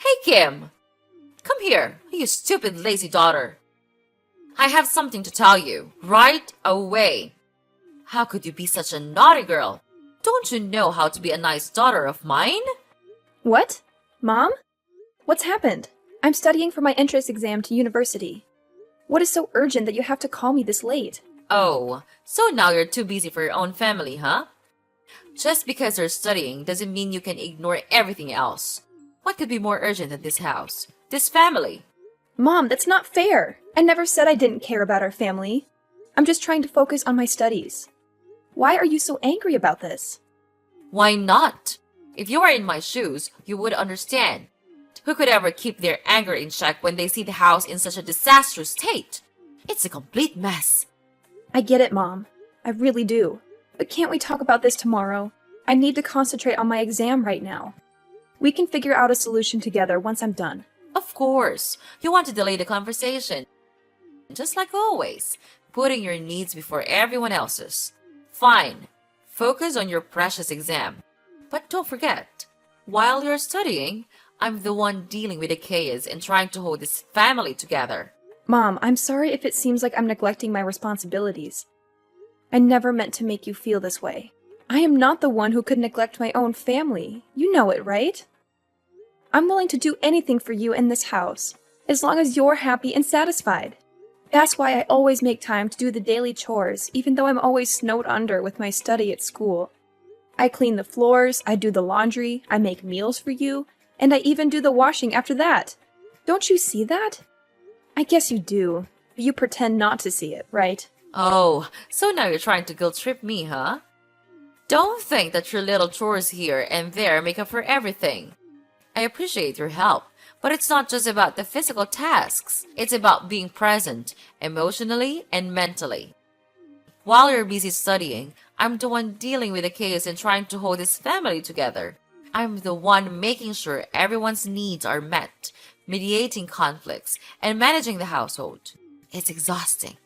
Hey, Kim! Come here, you stupid lazy daughter. I have something to tell you, right away. How could you be such a naughty girl? Don't you know how to be a nice daughter of mine? What? Mom? What's happened? I'm studying for my entrance exam to university. What is so urgent that you have to call me this late? Oh, so now you're too busy for your own family, huh? Just because you're studying doesn't mean you can ignore everything else. What could be more urgent than this house? This family? Mom, that's not fair. I never said I didn't care about our family. I'm just trying to focus on my studies. Why are you so angry about this? Why not? If you were in my shoes, you would understand. Who could ever keep their anger in check when they see the house in such a disastrous state? It's a complete mess. I get it, Mom. I really do. But can't we talk about this tomorrow? I need to concentrate on my exam right now. We can figure out a solution together once I'm done. Of course, you want to delay the conversation. Just like always, putting your needs before everyone else's. Fine, focus on your precious exam. But don't forget, while you're studying, I'm the one dealing with the chaos and trying to hold this family together. Mom, I'm sorry if it seems like I'm neglecting my responsibilities. I never meant to make you feel this way. I am not the one who could neglect my own family. You know it, right? I'm willing to do anything for you in this house, as long as you're happy and satisfied. That's why I always make time to do the daily chores, even though I'm always snowed under with my study at school. I clean the floors, I do the laundry, I make meals for you, and I even do the washing after that. Don't you see that? I guess you do, but you pretend not to see it, right? Oh, so now you're trying to guilt trip me, huh? Don't think that your little chores here and there make up for everything. I appreciate your help, but it's not just about the physical tasks. It's about being present, emotionally and mentally. While you're busy studying, I'm the one dealing with the chaos and trying to hold this family together. I'm the one making sure everyone's needs are met, mediating conflicts, and managing the household. It's exhausting.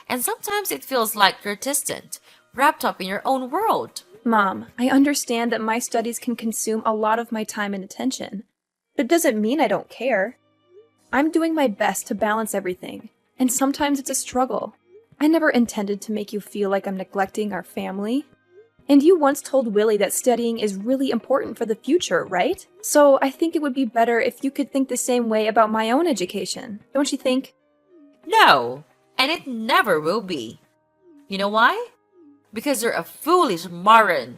And sometimes it feels like you're distant, wrapped up in your own world. Mom, I understand that my studies can consume a lot of my time and attention, but it doesn't mean I don't care. I'm doing my best to balance everything, and sometimes it's a struggle. I never intended to make you feel like I'm neglecting our family. And you once told Willie that studying is really important for the future, right? So I think it would be better if you could think the same way about my own education, don't you think? No, and it never will be. You know why? Because you're a foolish moron.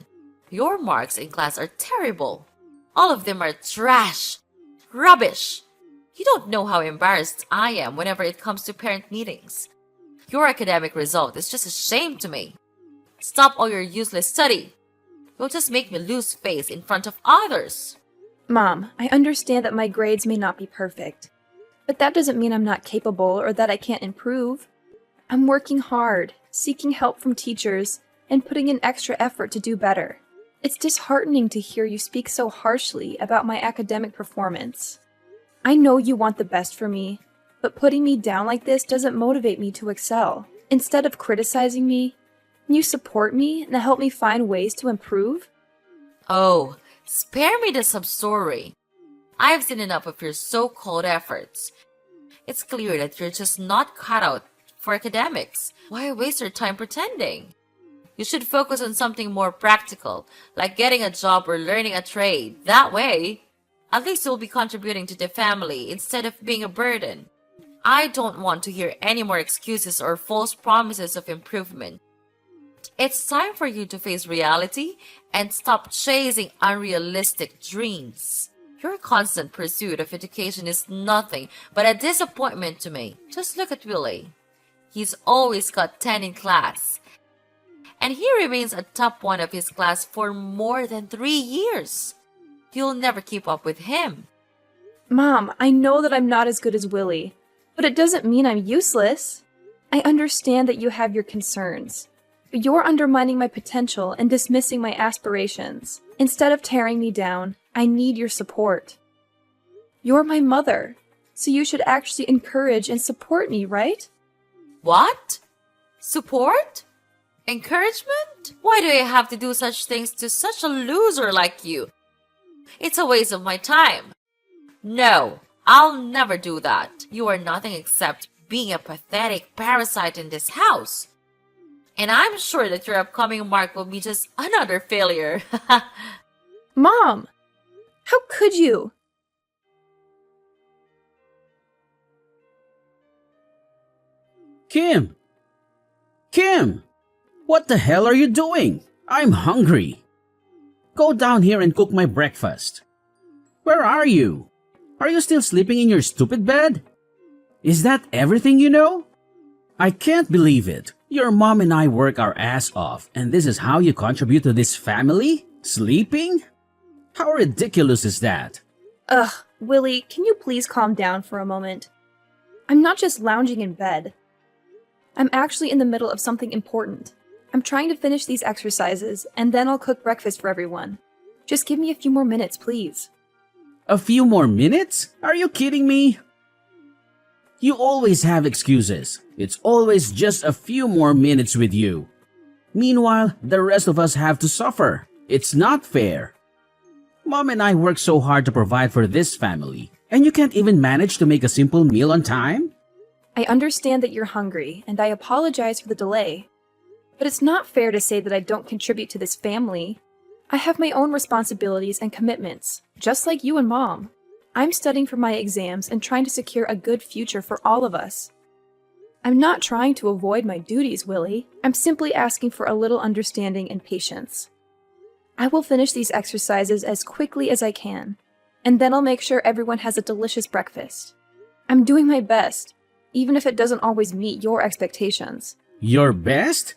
Your marks in class are terrible. All of them are trash. Rubbish. You don't know how embarrassed I am whenever it comes to parent meetings. Your academic result is just a shame to me. Stop all your useless study. You'll just make me lose face in front of others. Mom, I understand that my grades may not be perfect, but that doesn't mean I'm not capable or that I can't improve. I'm working hard, seeking help from teachers, and putting in extra effort to do better. It's disheartening to hear you speak so harshly about my academic performance. I know you want the best for me, but putting me down like this doesn't motivate me to excel. Instead of criticizing me, can you support me and help me find ways to improve? Oh, spare me the sub-story. I've seen enough of your so-called efforts. It's clear that you're just not cut out for academics. Why waste your time pretending? You should focus on something more practical, like getting a job or learning a trade. That way, at least you'll be contributing to the family instead of being a burden. I don't want to hear any more excuses or false promises of improvement. It's time for you to face reality and stop chasing unrealistic dreams. Your constant pursuit of education is nothing but a disappointment to me. Just look at Willie. He's always got 10 in class. And he remains a top one of his class for more than 3 years. You'll never keep up with him. Mom, I know that I'm not as good as Willie, but it doesn't mean I'm useless. I understand that you have your concerns, but you're undermining my potential and dismissing my aspirations. Instead of tearing me down, I need your support. You're my mother, so you should actually encourage and support me, right? What? Support? Encouragement? Why do I have to do such things to such a loser like you? It's a waste of my time. No, I'll never do that. You are nothing except being a pathetic parasite in this house. And I'm sure that your upcoming mark will be just another failure. Mom! How could you? Kim! Kim! What the hell are you doing? I'm hungry. Go down here and cook my breakfast. Where are you? Are you still sleeping in your stupid bed? Is that everything you know? I can't believe it. Your mom and I work our ass off, and this is how you contribute to this family? Sleeping? How ridiculous is that? Ugh, Willie, can you please calm down for a moment? I'm not just lounging in bed. I'm actually in the middle of something important. I'm trying to finish these exercises, and then I'll cook breakfast for everyone. Just give me a few more minutes, please. A few more minutes? Are you kidding me? You always have excuses. It's always just a few more minutes with you. Meanwhile, the rest of us have to suffer. It's not fair. Mom and I work so hard to provide for this family, and you can't even manage to make a simple meal on time? I understand that you're hungry, and I apologize for the delay. But it's not fair to say that I don't contribute to this family. I have my own responsibilities and commitments, just like you and Mom. I'm studying for my exams and trying to secure a good future for all of us. I'm not trying to avoid my duties, Willie. I'm simply asking for a little understanding and patience. I will finish these exercises as quickly as I can, and then I'll make sure everyone has a delicious breakfast. I'm doing my best, even if it doesn't always meet your expectations. Your best?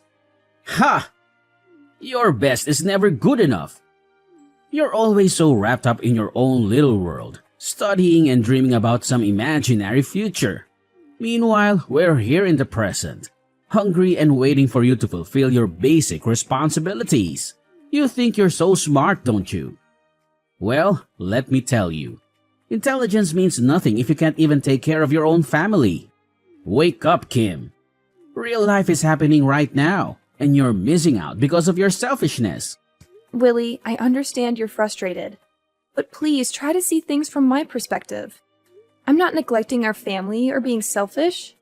Ha! Your best is never good enough. You're always so wrapped up in your own little world, studying and dreaming about some imaginary future. Meanwhile, we're here in the present, hungry and waiting for you to fulfill your basic responsibilities. You think you're so smart, don't you? Well, let me tell you. Intelligence means nothing if you can't even take care of your own family. Wake up, Kim. Real life is happening right now, and you're missing out because of your selfishness. Willie, I understand you're frustrated, but please try to see things from my perspective. I'm not neglecting our family or being selfish.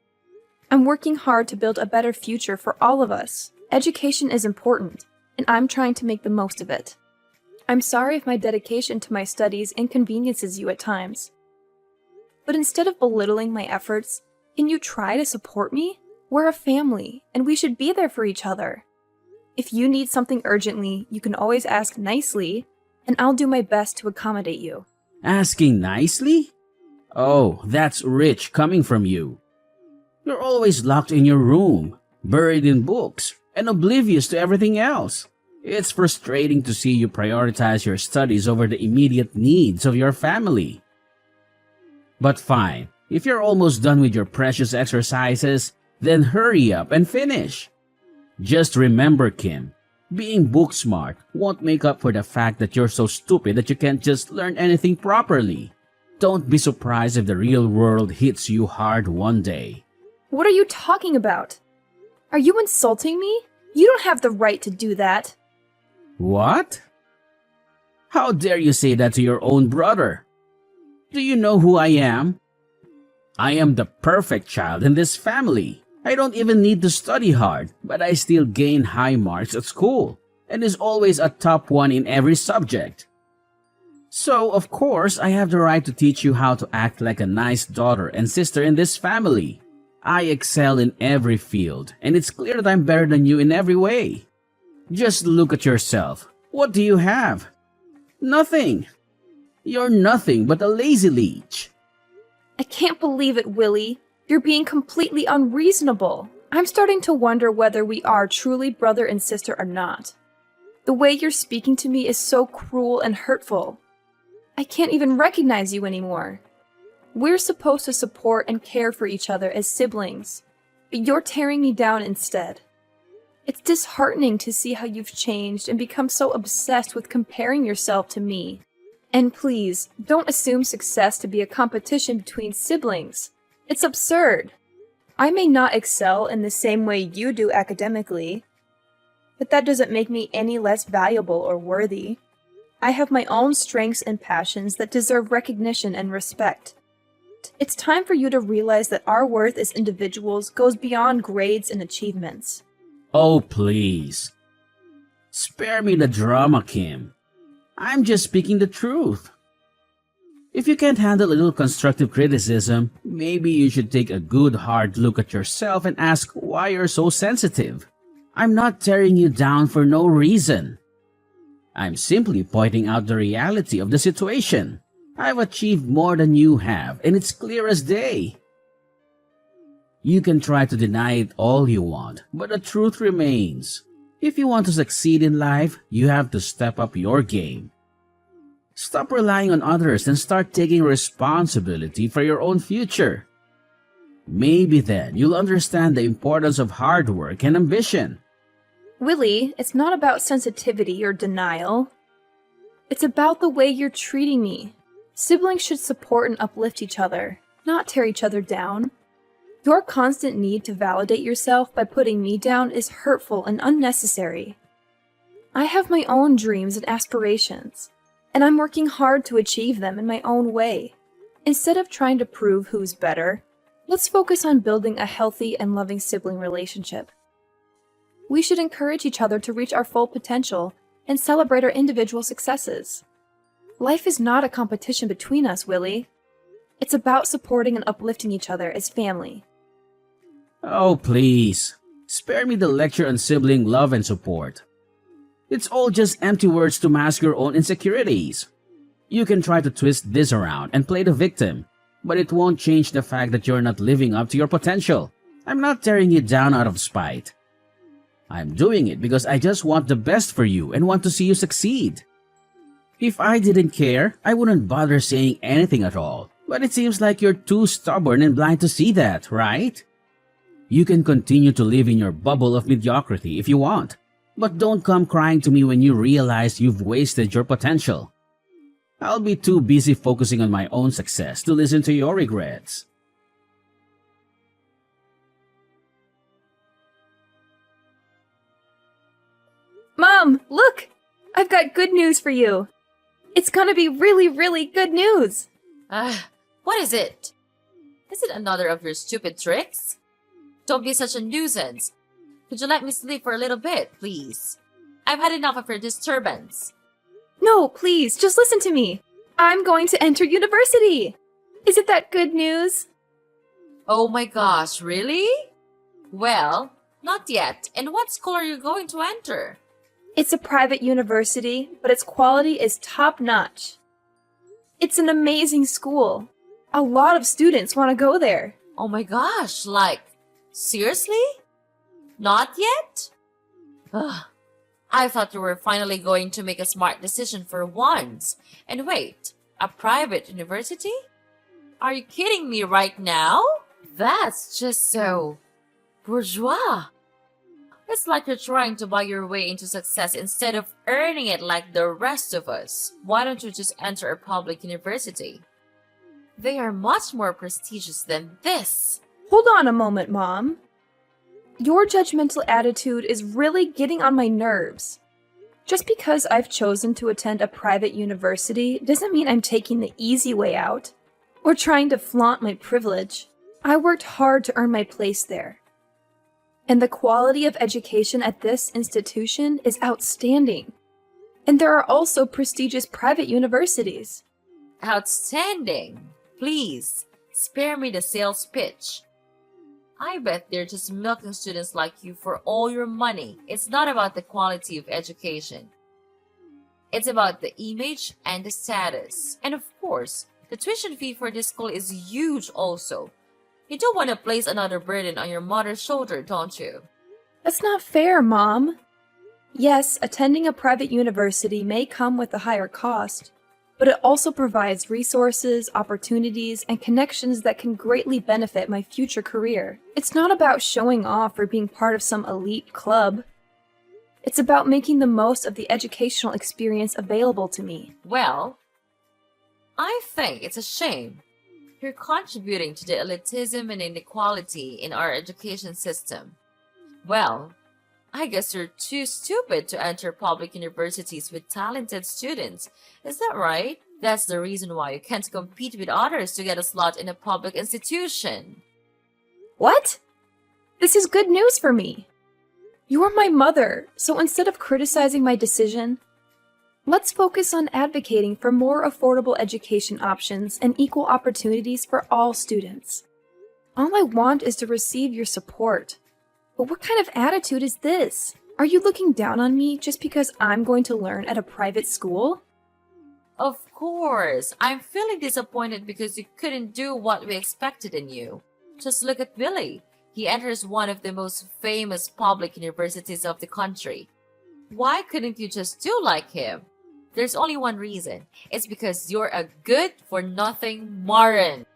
I'm working hard to build a better future for all of us. Education is important, and I'm trying to make the most of it. I'm sorry if my dedication to my studies inconveniences you at times. But instead of belittling my efforts, can you try to support me? We're a family, and we should be there for each other. If you need something urgently, you can always ask nicely, and I'll do my best to accommodate you. Asking nicely? Oh, that's rich coming from you. You're always locked in your room, buried in books, and oblivious to everything else. It's frustrating to see you prioritize your studies over the immediate needs of your family. But fine, if you're almost done with your precious exercises, then hurry up and finish. Just remember, Kim, being book smart won't make up for the fact that you're so stupid that you can't just learn anything properly. Don't be surprised if the real world hits you hard one day. What are you talking about? Are you insulting me? You don't have the right to do that. What? How dare you say that to your own brother? Do you know who I am? I am the perfect child in this family. I don't even need to study hard, but I still gain high marks at school and is always a top one in every subject. So, of course, I have the right to teach you how to act like a nice daughter and sister in this family. I excel in every field, and it's clear that I'm better than you in every way. Just look at yourself. What do you have? Nothing. You're nothing but a lazy leech. I can't believe it, Willie. You're being completely unreasonable. I'm starting to wonder whether we are truly brother and sister or not. The way you're speaking to me is so cruel and hurtful. I can't even recognize you anymore. We're supposed to support and care for each other as siblings, but you're tearing me down instead. It's disheartening to see how you've changed and become so obsessed with comparing yourself to me. And please, don't assume success to be a competition between siblings. It's absurd. I may not excel in the same way you do academically, but that doesn't make me any less valuable or worthy. I have my own strengths and passions that deserve recognition and respect. It's time for you to realize that our worth as individuals goes beyond grades and achievements. Oh, please. Spare me the drama, Kim. I'm just speaking the truth. If you can't handle a little constructive criticism, maybe you should take a good hard look at yourself and ask why you're so sensitive. I'm not tearing you down for no reason. I'm simply pointing out the reality of the situation. I've achieved more than you have, and it's clear as day. You can try to deny it all you want, but the truth remains. If you want to succeed in life, you have to step up your game. Stop relying on others and start taking responsibility for your own future. Maybe then you'll understand the importance of hard work and ambition. Willie, it's not about sensitivity or denial. It's about the way you're treating me. Siblings should support and uplift each other, not tear each other down. Your constant need to validate yourself by putting me down is hurtful and unnecessary. I have my own dreams and aspirations, and I'm working hard to achieve them in my own way. Instead of trying to prove who's better, let's focus on building a healthy and loving sibling relationship. We should encourage each other to reach our full potential and celebrate our individual successes. Life is not a competition between us, Willie. It's about supporting and uplifting each other as family. Oh, please. Spare me the lecture on sibling love and support. It's all just empty words to mask your own insecurities. You can try to twist this around and play the victim, but it won't change the fact that you're not living up to your potential. I'm not tearing you down out of spite. I'm doing it because I just want the best for you and want to see you succeed. If I didn't care, I wouldn't bother saying anything at all. But it seems like you're too stubborn and blind to see that, right? You can continue to live in your bubble of mediocrity if you want, but don't come crying to me when you realize you've wasted your potential. I'll be too busy focusing on my own success to listen to your regrets. Mom, look! I've got good news for you. It's gonna be really, really good news. What is it? Is it another of your stupid tricks? Don't be such a nuisance. Could you let me sleep for a little bit, please? I've had enough of your disturbance. No, please, just listen to me. I'm going to enter university. Isn't that good news? Oh my gosh, really? Well, not yet. And what school are you going to enter? It's a private university, but its quality is top-notch. It's an amazing school. A lot of students want to go there. Oh my gosh, seriously? Not yet? Ugh, I thought you were finally going to make a smart decision for once. And wait, a private university? Are you kidding me right now? That's just so bourgeois. It's like you're trying to buy your way into success instead of earning it like the rest of us. Why don't you just enter a public university? They are much more prestigious than this. Hold on a moment, Mom. Your judgmental attitude is really getting on my nerves. Just because I've chosen to attend a private university doesn't mean I'm taking the easy way out or trying to flaunt my privilege. I worked hard to earn my place there. And the quality of education at this institution is outstanding. And there are also prestigious private universities. Outstanding. Please, spare me the sales pitch. I bet they're just milking students like you for all your money. It's not about the quality of education. It's about the image and the status. And of course, the tuition fee for this school is huge also. You don't want to place another burden on your mother's shoulder, don't you? That's not fair, Mom. Yes, attending a private university may come with a higher cost, but it also provides resources, opportunities, and connections that can greatly benefit my future career. It's not about showing off or being part of some elite club. It's about making the most of the educational experience available to me. Well, I think it's a shame. You're contributing to the elitism and inequality in our education system. Well, I guess you're too stupid to enter public universities with talented students. Is that right? That's the reason why you can't compete with others to get a slot in a public institution. What? This is good news for me. You're my mother, so instead of criticizing my decision, let's focus on advocating for more affordable education options and equal opportunities for all students. All I want is to receive your support. But what kind of attitude is this? Are you looking down on me just because I'm going to learn at a private school? Of course, I'm feeling disappointed because you couldn't do what we expected in you. Just look at Billy. He enters one of the most famous public universities of the country. Why couldn't you just do like him? There's only one reason. It's because you're a good-for-nothing moron.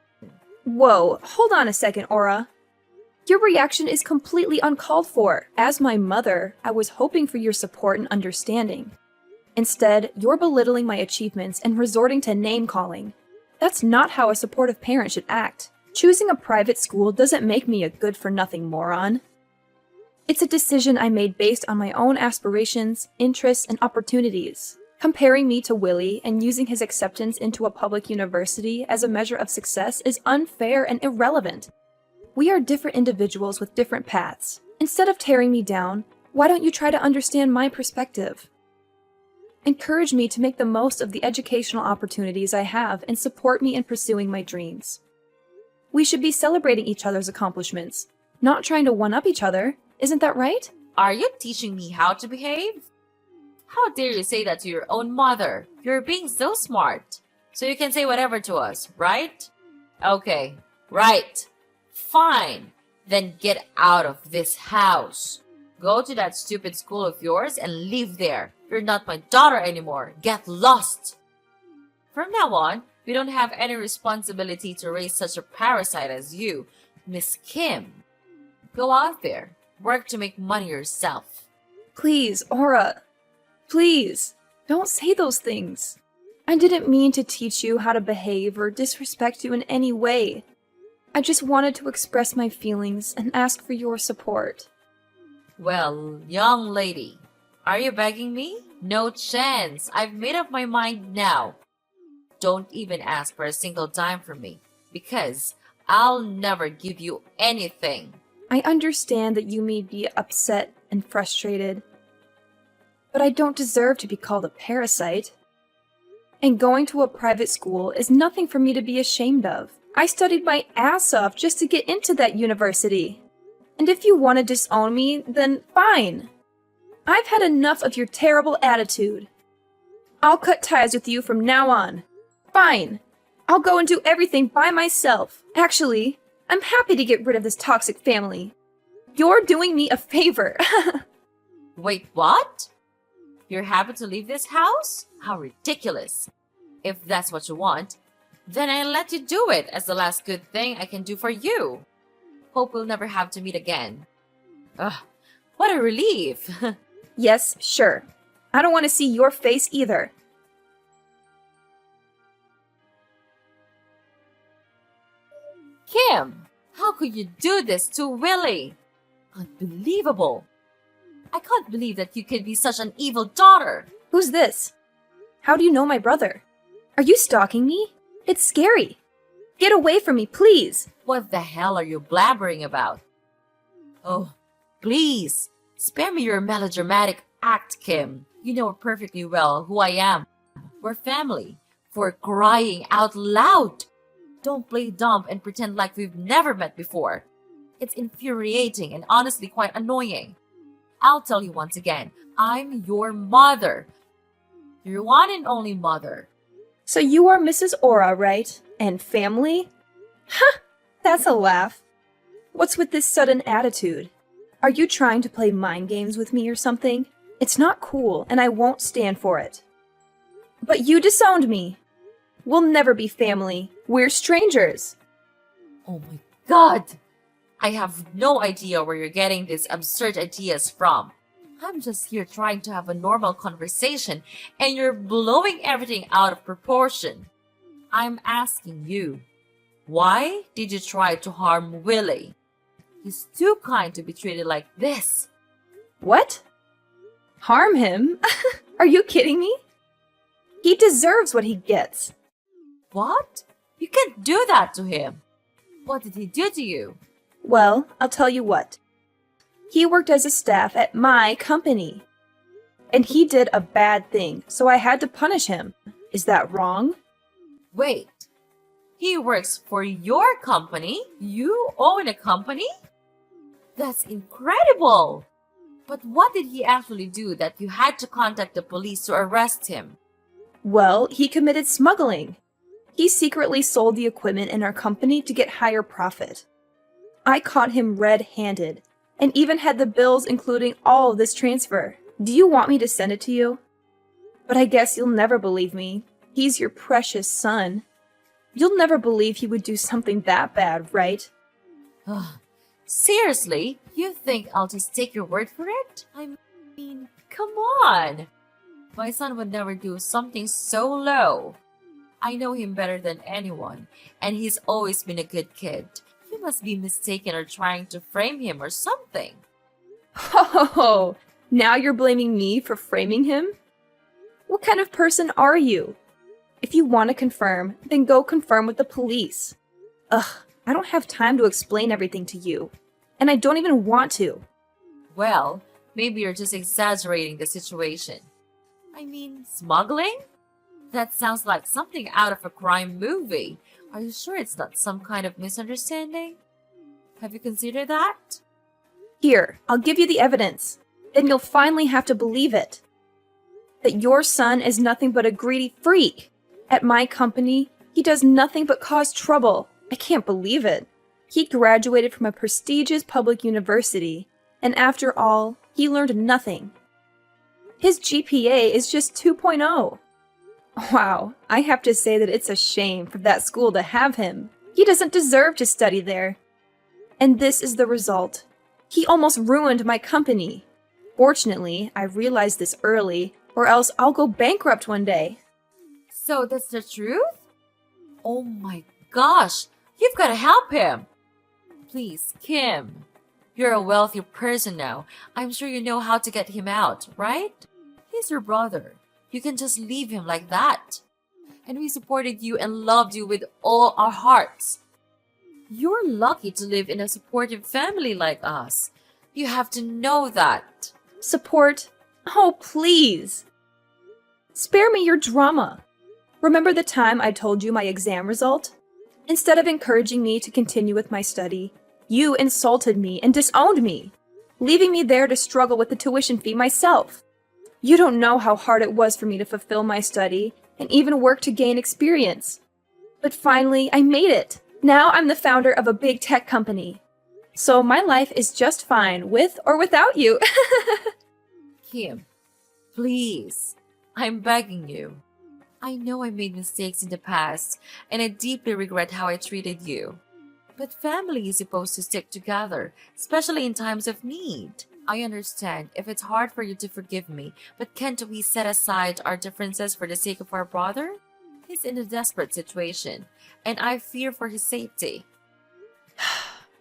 Whoa, hold on a second, Aura. Your reaction is completely uncalled for. As my mother, I was hoping for your support and understanding. Instead, you're belittling my achievements and resorting to name-calling. That's not how a supportive parent should act. Choosing a private school doesn't make me a good-for-nothing moron. It's a decision I made based on my own aspirations, interests, and opportunities. Comparing me to Willie and using his acceptance into a public university as a measure of success is unfair and irrelevant. We are different individuals with different paths. Instead of tearing me down, why don't you try to understand my perspective? Encourage me to make the most of the educational opportunities I have and support me in pursuing my dreams. We should be celebrating each other's accomplishments, not trying to one-up each other. Isn't that right? Are you teaching me how to behave? How dare you say that to your own mother? You're being so smart. So you can say whatever to us, right? Okay, right. Fine. Then get out of this house. Go to that stupid school of yours and live there. You're not my daughter anymore. Get lost. From now on, we don't have any responsibility to raise such a parasite as you, Miss Kim. Go out there. Work to make money yourself. Please, Aura. Please, don't say those things. I didn't mean to teach you how to behave or disrespect you in any way. I just wanted to express my feelings and ask for your support. Well, young lady, are you begging me? No chance. I've made up my mind now. Don't even ask for a single dime from me, because I'll never give you anything. I understand that you may be upset and frustrated, but I don't deserve to be called a parasite. And going to a private school is nothing for me to be ashamed of. I studied my ass off just to get into that university. And if you want to disown me, then fine. I've had enough of your terrible attitude. I'll cut ties with you from now on. Fine. I'll go and do everything by myself. Actually, I'm happy to get rid of this toxic family. You're doing me a favor. Wait, what? You're happy to leave this house? How ridiculous. If that's what you want, then I'll let you do it as the last good thing I can do for you. Hope we'll never have to meet again. Ugh, what a relief. Yes, sure. I don't want to see your face either. Kim, how could you do this to Willie? Unbelievable. I can't believe that you could be such an evil daughter. Who's this? How do you know my brother? Are you stalking me? It's scary. Get away from me, please. What the hell are you blabbering about? Oh, please, spare me your melodramatic act, Kim. You know perfectly well who I am. We're family. For crying out loud. Don't play dumb and pretend like we've never met before. It's infuriating and honestly quite annoying. I'll tell you once again, I'm your mother. Your one and only mother. So you are Mrs. Aura, right? And family? Ha! That's a laugh. What's with this sudden attitude? Are you trying to play mind games with me or something? It's not cool, and I won't stand for it. But you disowned me. We'll never be family. We're strangers. Oh my god! I have no idea where you're getting these absurd ideas from. I'm just here trying to have a normal conversation, and you're blowing everything out of proportion. I'm asking you, why did you try to harm Willie? He's too kind to be treated like this. What? Harm him? Are you kidding me? He deserves what he gets. What? You can't do that to him. What did he do to you? Well, I'll tell you what. He worked as a staff at my company. And he did a bad thing, so I had to punish him. Is that wrong? Wait. He works for your company? You own a company? That's incredible! But what did he actually do that you had to contact the police to arrest him? Well, he committed smuggling. He secretly sold the equipment in our company to get higher profit. I caught him red-handed, and even had the bills including all of this transfer. Do you want me to send it to you? But I guess you'll never believe me. He's your precious son. You'll never believe he would do something that bad, right? Seriously? You think I'll just take your word for it? I mean, come on! My son would never do something so low. I know him better than anyone, and he's always been a good kid. You must be mistaken or trying to frame him or something. Oh, now you're blaming me for framing him? What kind of person are you? If you want to confirm, then go confirm with the police. Ugh, I don't have time to explain everything to you. And I don't even want to. Well, maybe you're just exaggerating the situation. I mean, smuggling? That sounds like something out of a crime movie. Are you sure it's not some kind of misunderstanding? Have you considered that? Here, I'll give you the evidence. Then you'll finally have to believe it. That your son is nothing but a greedy freak. At my company, he does nothing but cause trouble. I can't believe it. He graduated from a prestigious public university, and after all, he learned nothing. His GPA is just 2.0. Wow, I have to say that it's a shame for that school to have him. He doesn't deserve to study there. And this is the result. He almost ruined my company. Fortunately, I realized this early, or else I'll go bankrupt one day. So that's the truth? Oh my gosh, you've got to help him. Please, Kim. You're a wealthy person now. I'm sure you know how to get him out, right? He's your brother. You can just leave him like that. And we supported you and loved you with all our hearts. You're lucky to live in a supportive family like us. You have to know that. Support? Oh, please. Spare me your drama. Remember the time I told you my exam result? Instead of encouraging me to continue with my study, you insulted me and disowned me, leaving me there to struggle with the tuition fee myself. You don't know how hard it was for me to fulfill my study and even work to gain experience. But finally, I made it. Now I'm the founder of a big tech company. So my life is just fine with or without you. Kim, please, I'm begging you. I know I made mistakes in the past, and I deeply regret how I treated you. But family is supposed to stick together, especially in times of need. I understand if it's hard for you to forgive me, but can't we set aside our differences for the sake of our brother? He's in a desperate situation, and I fear for his safety.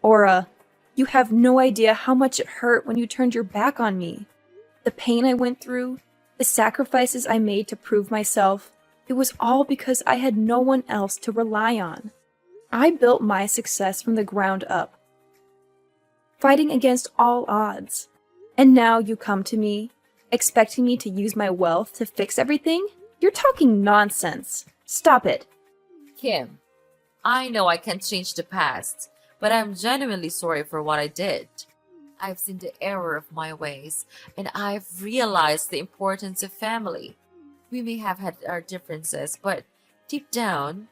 Aura, you have no idea how much it hurt when you turned your back on me. The pain I went through, the sacrifices I made to prove myself, it was all because I had no one else to rely on. I built my success from the ground up, fighting against all odds. And now you come to me, expecting me to use my wealth to fix everything? You're talking nonsense. Stop it. Kim, I know I can't change the past, but I'm genuinely sorry for what I did. I've seen the error of my ways, and I've realized the importance of family. We may have had our differences, but deep down,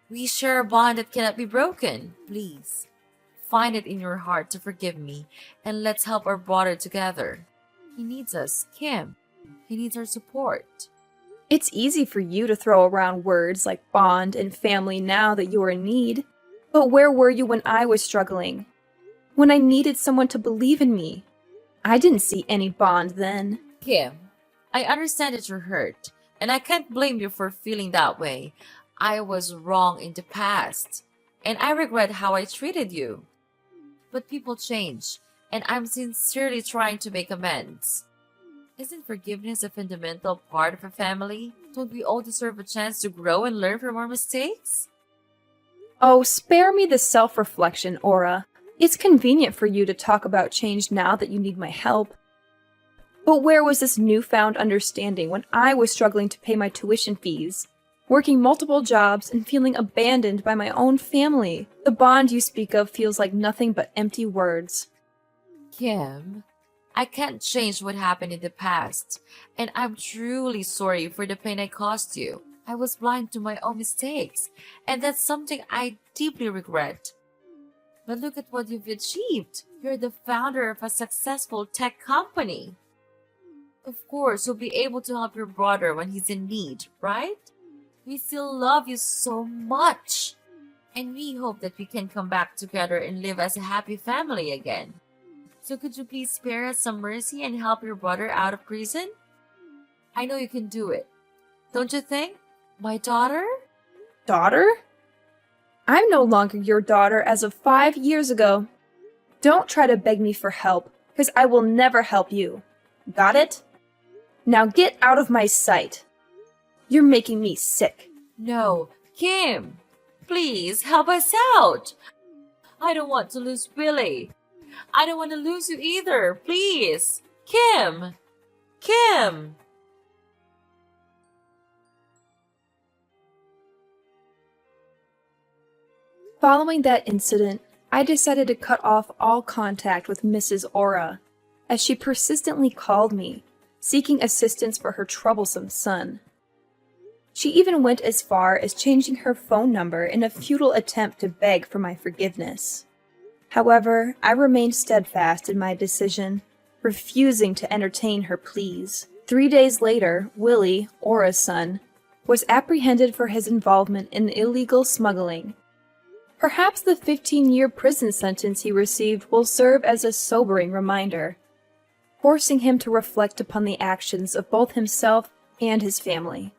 we share a bond that cannot be broken. Please, find it in your heart to forgive me, and let's help our brother together. He needs us, Kim. He needs our support. It's easy for you to throw around words like bond and family now that you're in need. But where were you when I was struggling? When I needed someone to believe in me? I didn't see any bond then. Kim, I understand that you're hurt, and I can't blame you for feeling that way. I was wrong in the past, and I regret how I treated you. But people change, and I'm sincerely trying to make amends. Isn't forgiveness a fundamental part of a family? Don't we all deserve a chance to grow and learn from our mistakes? Oh, spare me the self-reflection, Aura. It's convenient for you to talk about change now that you need my help. But where was this newfound understanding when I was struggling to pay my tuition fees, working multiple jobs, and feeling abandoned by my own family? The bond you speak of feels like nothing but empty words. Kim, I can't change what happened in the past, and I'm truly sorry for the pain I caused you. I was blind to my own mistakes, and that's something I deeply regret. But look at what you've achieved. You're the founder of a successful tech company. Of course, you'll be able to help your brother when he's in need, right? We still love you so much. And we hope that we can come back together and live as a happy family again. So could you please spare us some mercy and help your brother out of prison? I know you can do it. Don't you think? My daughter? Daughter? I'm no longer your daughter as of 5 years ago. Don't try to beg me for help, because I will never help you. Got it? Now get out of my sight. You're making me sick. No, Kim, please help us out. I don't want to lose Billy. I don't want to lose you either. Please, Kim, Kim. Following that incident, I decided to cut off all contact with Mrs. Aura, as she persistently called me, seeking assistance for her troublesome son. She even went as far as changing her phone number in a futile attempt to beg for my forgiveness. However, I remained steadfast in my decision, refusing to entertain her pleas. 3 days later, Willie, Aura's son, was apprehended for his involvement in illegal smuggling. Perhaps the 15-year prison sentence he received will serve as a sobering reminder, forcing him to reflect upon the actions of both himself and his family.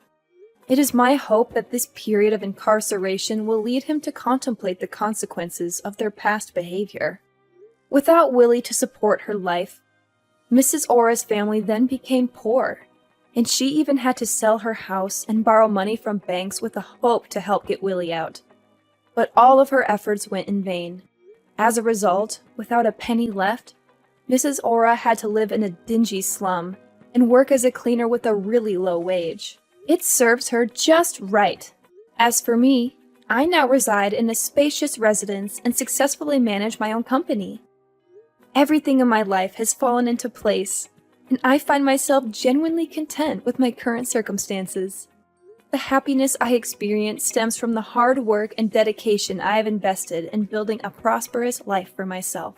It is my hope that this period of incarceration will lead him to contemplate the consequences of their past behavior. Without Willie to support her life, Mrs. Aura's family then became poor, and she even had to sell her house and borrow money from banks with the hope to help get Willie out. But all of her efforts went in vain. As a result, without a penny left, Mrs. Aura had to live in a dingy slum and work as a cleaner with a really low wage. It serves her just right. As for me, I now reside in a spacious residence and successfully manage my own company. Everything in my life has fallen into place, and I find myself genuinely content with my current circumstances. The happiness I experience stems from the hard work and dedication I have invested in building a prosperous life for myself.